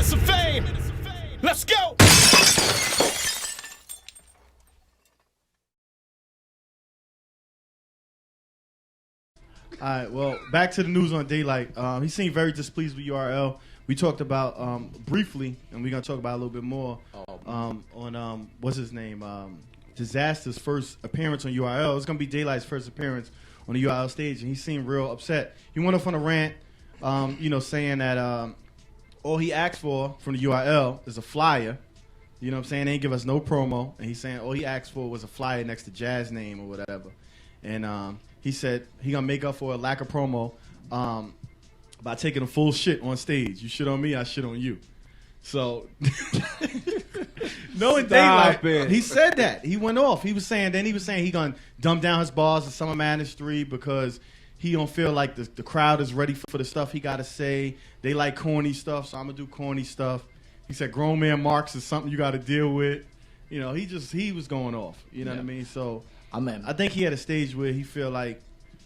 minutes of fame. Let's go. All right, well, back to the news on Daylyt. He seemed very displeased with URL. We talked about briefly, and we're going to talk about it a little bit more on, what's his name, Disaster's first appearance on URL. It's going to be Daylight's first appearance on the URL stage, and he seemed real upset. He went off on a rant, saying that all he asked for from the URL is a flyer. You know what I'm saying? They ain't give us no promo. And he's saying all he asked for was a flyer next to Jazz name or whatever. And he said he going to make up for a lack of promo by taking a full shit on stage. You shit on me, I shit on you. So, knowing Daylyt, he said that. He went off. He was saying he going to dumb down his bars in Summer Madness 3 because he don't feel like the crowd is ready for the stuff he got to say. They like corny stuff, so I'm going to do corny stuff. He said grown man marks is something you got to deal with. You know, he was going off. You know what I mean? So, I think he had a stage where he feel like,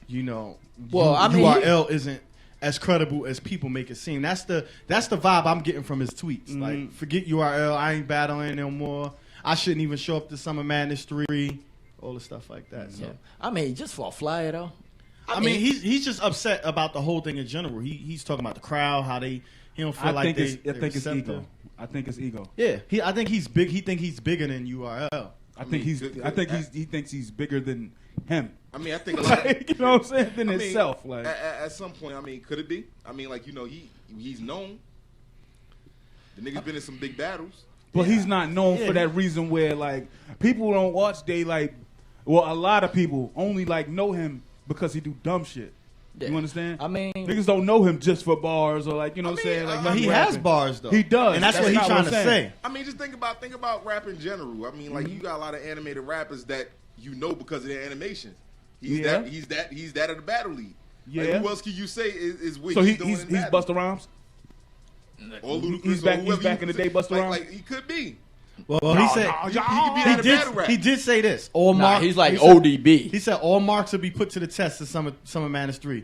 URL isn't as credible as people make it seem. That's the vibe I'm getting from his tweets. Mm-hmm. Like, forget URL, I ain't battling no more. I shouldn't even show up to Summer Madness 3. All the stuff like that. So, just for a flyer though. I mean, he's just upset about the whole thing in general. He's talking about the crowd, how he don't feel like they. I think it's ego. I think it's ego. Yeah, I think he's big. He think he's bigger than URL. I think he thinks he's bigger than him. I mean, I think a lot. You know what I'm saying? Than himself. Like at some point, I mean, could it be? I mean, like he's known. The nigga's been in some big battles. But he's not known for that reason where like people don't watch Daylyt. Well, a lot of people only like know him because he do dumb shit. You understand? I mean, niggas don't know him just for bars or like, you know what I'm saying? Like, but he has bars though. He does. And that's what he's trying to say. I mean, just think about rap in general. I mean, like you got a lot of animated rappers that you know because of their animation. He's that of the battle league. Yeah. Like, who else can you say is what he's doing? So he's Busta Rhymes? Or Ludacris, he's back in the day, Busta Rhymes? Like he could be. Well, he said he could be that battle rap. He did say this. He's like ODB. He said all marks will be put to the test in Summer Madness 3.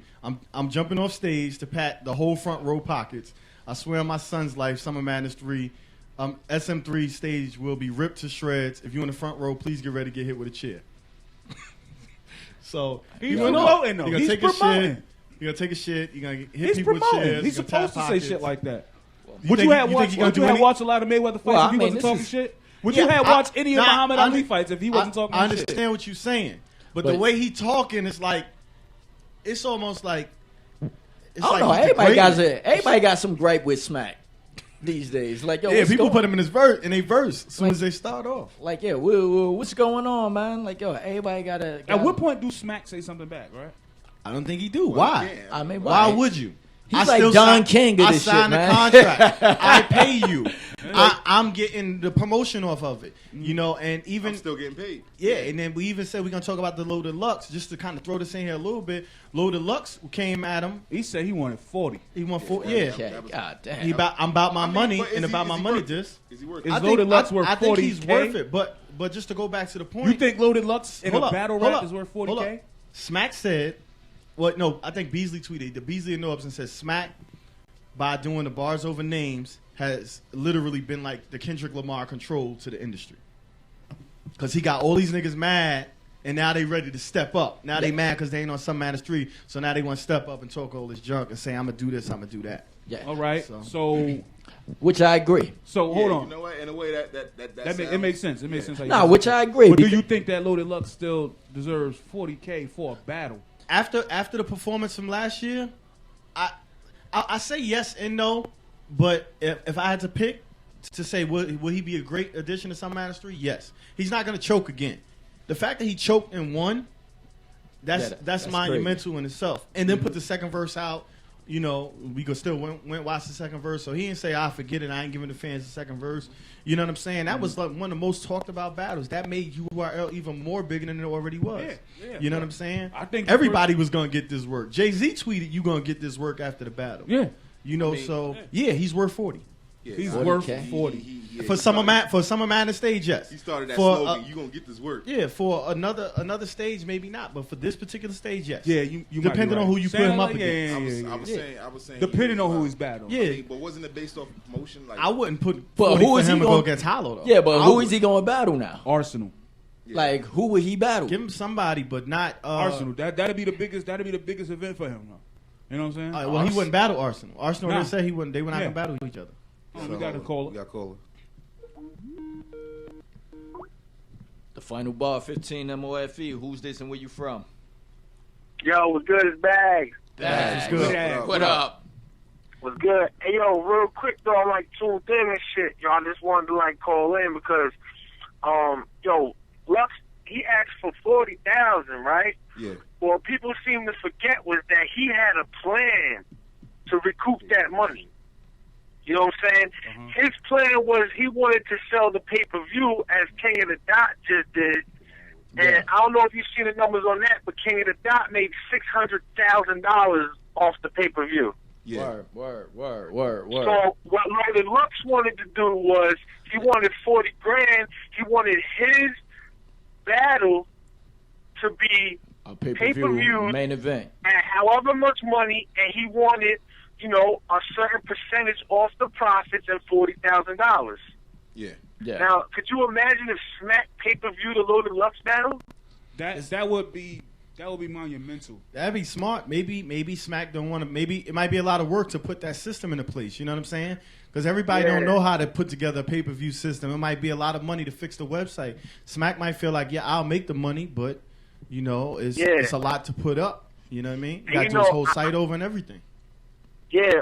I'm jumping off stage to pat the whole front row pockets. I swear on my son's life, Summer Madness 3. SM3 stage will be ripped to shreds. If you're in the front row, please get ready to get hit with a chair. So he's promoting though. You're gonna take a shit. You're gonna hit people with chairs. He's supposed to say shit like that. Would you have watched a lot of Mayweather fights if he wasn't talking shit? Would you have watched any of Muhammad Ali fights if he wasn't talking shit? I understand what you're saying, but the way he talking is like, it's almost like. I don't know. Everybody got some gripe with Smack these days. Like, people put him in a verse as soon as they start off. Like, what's going on, man? Like, everybody gotta. At what point do Smack say something back, right? I don't think he do. Why? Yeah. I mean, why would you? He's like Don King of this shit, man. I signed a contract. I pay you. I'm getting the promotion off of it. You know, and even I'm still getting paid. Yeah, and then we even said we're gonna talk about the Loaded Lux just to kind of throw this in here a little bit. Loaded Lux came at him. He said he wanted 40. He wanted 40. Yeah. Okay, God damn. I'm about my money and about my money. Just is he worth? Is Loaded Lux worth 40K? I think he's worth it. But just to go back to the point, you think Loaded Lux in a battle rap is worth 40K? Smack said. Well, no, I think Beasley tweeted. The Beasley and Norbs and said Smack, by doing the bars over names, has literally been like the Kendrick Lamar control to the industry. Because he got all these niggas mad, and now they ready to step up. Now they mad because they ain't on Summer Madness 3, so now they want to step up and talk all this junk and say, I'm going to do this, I'm going to do that. Yeah. All right, so which I agree. So hold on. You know what? In a way that it makes sense. It makes sense. Which I agree. But do you think that Loaded Lux still deserves 40K for a battle? After the performance from last year, I say yes and no, but if I had to pick to say will he be a great addition to Summer Madness 3, yes. He's not going to choke again. The fact that he choked and won, that's monumental in itself. And then put the second verse out. You know, we could still went watch the second verse. So he didn't say, I forget it, I ain't giving the fans the second verse. You know what I'm saying? That was like one of the most talked about battles. That made URL even more bigger than it already was. Yeah, you know what I'm saying? I think everybody was going to get this work. Jay-Z tweeted, you going to get this work after the battle. Yeah. You know, he's worth 40. Yeah, He's 40K. worth 40. For Summer Madness stage, yes. He started that For, slogan. You gonna get this work? Yeah, for another stage, maybe not. But for this particular stage, yes. Yeah, you might be depending right. on who you put him up against. I was saying. Depending on who he's battling. Yeah. I mean, but wasn't it based off promotion? Like I wouldn't put. But 40 who for is he him to gonna go against Hollow though? Yeah, but I who would. is he going to battle now? Arsenal. Yeah. Like, who would he battle? Give him somebody, but not Arsenal. That'd be the biggest event for him. Though. You know what I'm saying? Well, he wouldn't battle Arsenal. Arsenal Nah. they said he wouldn't. They were not Yeah. gonna battle each other. Oh, we got to call We it. got caller. The final bar, 15 MOFE. Who's this and where you from? Yo, what's good is Bags. That's good. What up? What's good? Hey, yo, real quick, though, I'm, like, tuned in and shit. Yo, I just wanted to, like, call in because, yo, Lux, he asked for 40,000, right? Yeah. What people seem to forget was that he had a plan to recoup that money. You know what I'm saying? His plan was he wanted to sell the pay-per-view as King of the Dot just did. And I don't know if you've seen the numbers on that, but King of the Dot made $600,000 off the pay-per-view. Yeah. Word. So what Loaded Lux wanted to do was he wanted 40 grand. He wanted his battle to be A pay-per-view pay-per-view main event. at however much money, and he wanted, you know, a certain percentage off the profits and $40,000. Yeah. Yeah. Now, could you imagine if Smack pay-per-view the Loaded Lux battle? That would be monumental. That'd be smart. Maybe Smack don't want to. Maybe it might be a lot of work to put that system into place. You know what I'm saying? Because everybody don't know how to put together a pay-per-view system. It might be a lot of money to fix the website. Smack might feel like, yeah, I'll make the money, but you know, it's a lot to put up. You know what I mean? You got to do his whole site over and everything. Yeah,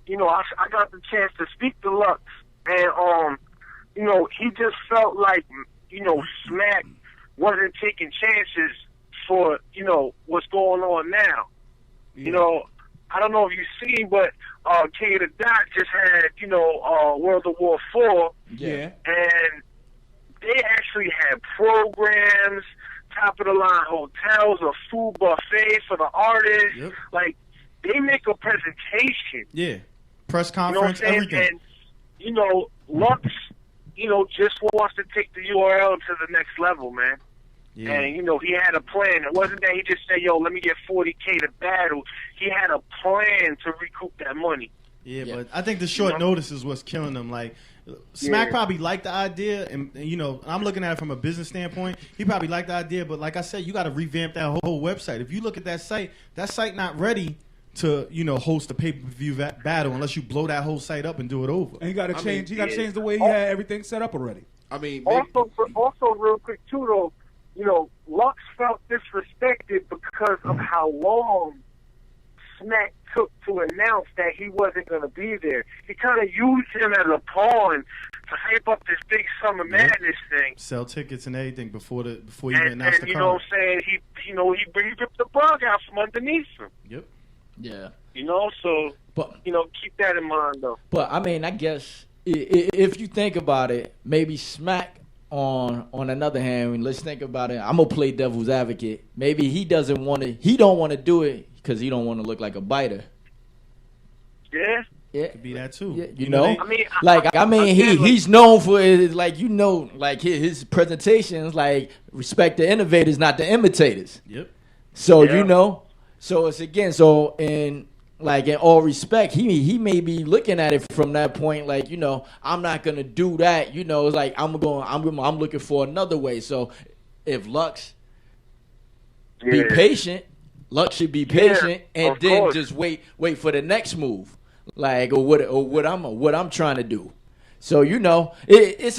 you know, I got the chance to speak to Lux, and you know, he just felt like, you know, Smack wasn't taking chances for, you know, what's going on now. Yeah. You know, I don't know if you've seen, but King of the Dot just had, you know, World of War 4. Yeah. And they actually had programs, top-of-the-line hotels, a food buffet for the artists. Yep. Like, they make a presentation. Yeah. Press You know what I'm conference, saying? everything. And, you know, Lux, you know, just wants to take the URL to the next level, man. Yeah. And, you know, he had a plan. It wasn't that he just said, yo, let me get 40K to battle. He had a plan to recoup that money. Yeah, but I think the short notice is what's killing them. Like, Smack probably liked the idea, and you know, I'm looking at it from a business standpoint. He probably liked the idea, but like I said, you got to revamp that whole website. If you look at that site not ready to, you know, host a pay-per-view battle unless you blow that whole site up and do it over. And he got to change. He got to change the way he had everything set up already. I mean, also, real quick too, though, you know, Lux felt disrespected because of how long Smack took to announce that he wasn't going to be there. He kind of used him as a pawn to hype up this big Summer Madness thing. Sell tickets and everything before you even announced the you card. know what I'm saying? He ripped the rug out from underneath him. Yep. Yeah. You know, so, But you know, keep that in mind, though. But I mean, I guess if you think about it, maybe Smack on another hand, let's think about it. I'm gonna play devil's advocate. Maybe he don't want to do it because he don't want to look like a biter. Yeah. Yeah, Could be that too. yeah, you know, I mean, he's known for like, you know, like his presentations, like respect the innovators, not the imitators. Yep. So you know, so it's again, so in all respect, he may be looking at it from that point, like, you know, I'm not gonna do that. You know, it's like I'm looking for another way. So if Lux be patient, Lux should be patient, and then course. just wait for the next move, like or what I'm trying to do. So you know, it's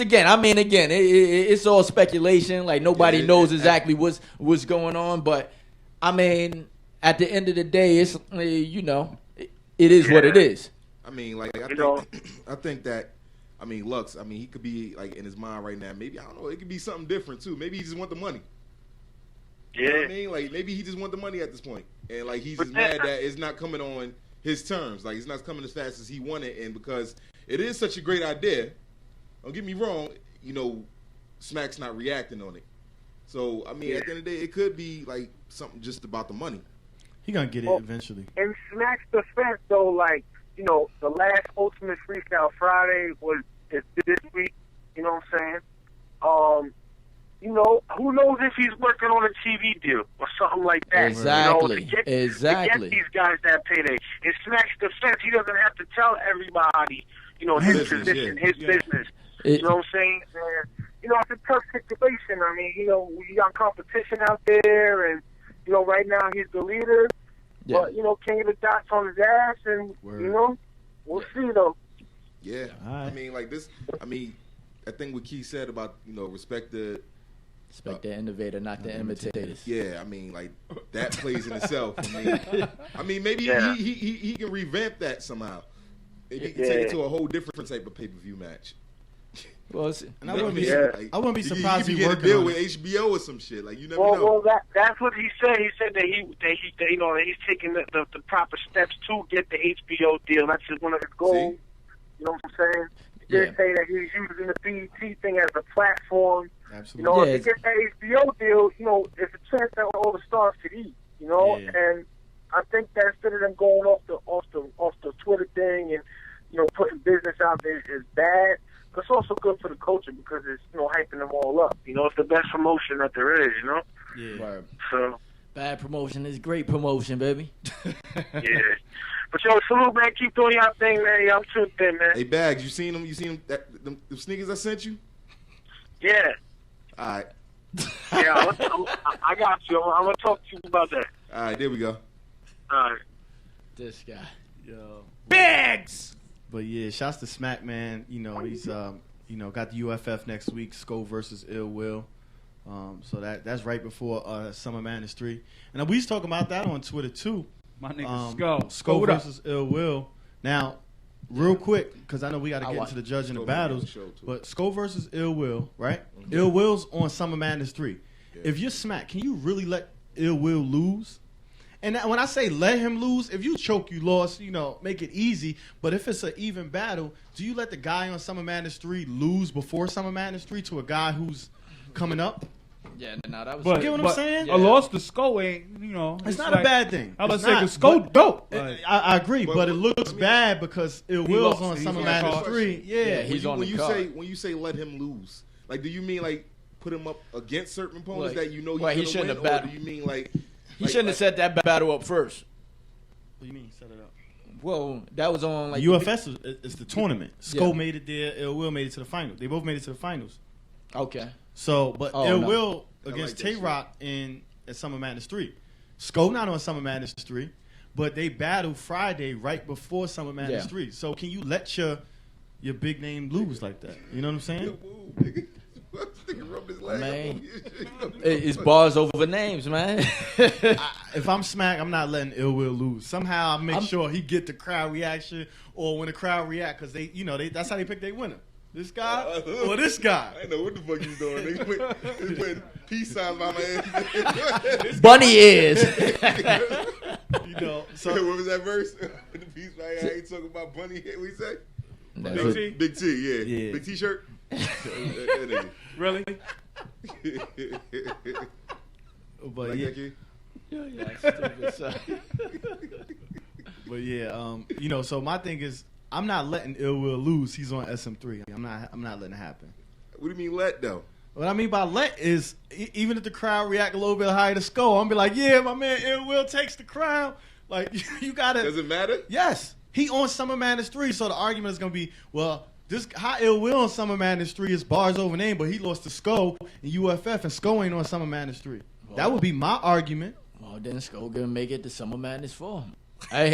all speculation. Like nobody knows exactly what's going on, but I mean, at the end of the day, it's, you know, it is what it is. I mean, like I think that, I mean, Lux, I mean, he could be like in his mind right now. Maybe, I don't know, it could be something different too. Maybe he just want the money. Yeah. You know what I mean? Like maybe he just want the money at this point, and like he's just mad that it's not coming on his terms. Like it's not coming as fast as he wanted, and because it is such a great idea. Don't get me wrong, you know, Smack's not reacting on it. So I mean, at the end of the day, it could be like something just about the money. He gonna get it eventually. In Smack's defense, though, like, the last Ultimate Freestyle Friday is this week. You know what I'm saying? Who knows if he's working on a TV deal or something like that. Exactly. To get Exactly. these guys that payday. In Smack's defense, he doesn't have to tell everybody, his Business, position, yeah. his business. You know what I'm saying? And, it's a tough situation. I mean, we got competition out there, and, right now he's the leader. Yeah. But, King of the Dots on his ass, and, we'll see, though. Yeah. All right. I mean, like this. I mean, I think what Keith said about respect the. Respect the innovator, not the imitators. Yeah, I mean, like that plays in itself. I mean, maybe Yeah. he can revamp that somehow. Maybe he can take it to a whole different type of pay-per-view match. Well, And I wouldn't be, Yeah. I wouldn't be surprised You if he get a working deal on with it. HBO or some shit. Like you never know. Well, that's what he said. He said that that he's taking the proper steps to get the HBO deal. That's just one of his goals. See? You know what I'm saying? He did say that he's using the BET thing as a platform. Absolutely. Yeah, If he gets that HBO deal, there's a chance that all the stars could eat. Yeah. And I think that instead of them going off the Twitter thing and putting business out there is bad. But it's also good for the culture because it's hyping them all up. It's the best promotion that there is. Yeah. Word. So Bad promotion is great promotion, baby. yeah. But salute, man. Keep doing your thing, man. I'm tuned in, man. Hey, Bags, you seen them? You seen them sneakers I sent you? Yeah. All right, Yeah, I got you. I'm going to talk to you about that. all right, there we go. All right. This guy. Yo. Bags. But yeah, shouts to Smack, man. He's got the UFF next week, Sko versus Ill Will. So that's right before Summer Madness 3. And we was talking about that on Twitter too. My nigga Sko. Sko what up? versus Ill Will. Now, real quick, because I know we got to get into the judging Sko the might be on battles. the show, too. But Sko versus Ill Will, right? Ill Will's on Summer Madness 3. Yeah. If you're Smack, can you really let Ill Will lose? And when I say let him lose, if you choke, you lost, make it easy. But if it's an even battle, do you let the guy on Summer Madness 3 lose before Summer Madness 3 to a guy who's coming up? Yeah, no, that was. But, You get what I'm saying? A loss to Sko ain't, It's not a bad thing. I was It's saying, not, 'cause Sko dope. but I agree, but it looks bad because Ill Will's lost. on He's Summer on Madness card. 3. Yeah. He's on when the you card. when you say let him lose, like do you mean like put him up against certain opponents Like, that you know he's right, he gonna shouldn't win, have or battled. do you mean like He shouldn't have set that battle up first. What do you mean? Set it up. Well, that was on like UFS is the tournament. Sko Yeah. made it there. Ill Will made it to the finals. They both made it to the finals. Okay. So, but Oh, Ill no. Will I against like that Tay Rock at Summer Madness 3. Sko not on Summer Madness 3, but they battled Friday right before Summer Madness Yeah. 3. So can you let your big name lose like that? You know what I'm saying? Man. It's bars over names, man. If I'm Smack, I'm not letting Ill Will lose. Somehow I make sure he get the crowd reaction, or when the crowd react, because they that's how they pick their winner. This guy or this guy. I didn't know what the fuck he's doing. They put peace signs by my head. Bunny ears. So What was that verse? The peace sign. I ain't talking about bunny head. What you say? That's Big what- T? Big T, yeah. Yeah. Big T-shirt. Really? but Like yeah, that kid? Stupid son. but yeah, so my thing is I'm not letting Ill Will lose. He's on SM3. I'm not letting it happen. What do you mean let though? What I mean by let is even if the crowd react a little bit higher to Sko, I'm be like, yeah, my man Ill Will takes the crown. Like you gotta. Does it matter? Yes, he on Summer Madness 3, so the argument is gonna be, well, this how Ill Will on Summer Madness 3 is bars over name, but he lost to Sko and UFF, and Sko ain't on Summer Madness 3. That would be my argument. Well, then Sko gonna make it to Summer Madness 4. I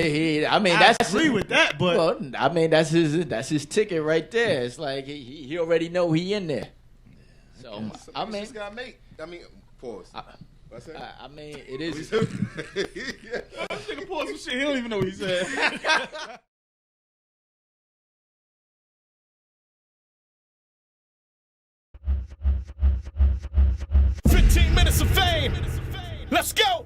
mean, that's I agree with that, but well, I mean, that's his ticket right there. It's like he already know he in there. So I mean, just gotta make. I mean, pause. What's that? I mean, it is. Yeah. This nigga pulled some shit. He don't even know what he said. 15 minutes of fame. Let's go.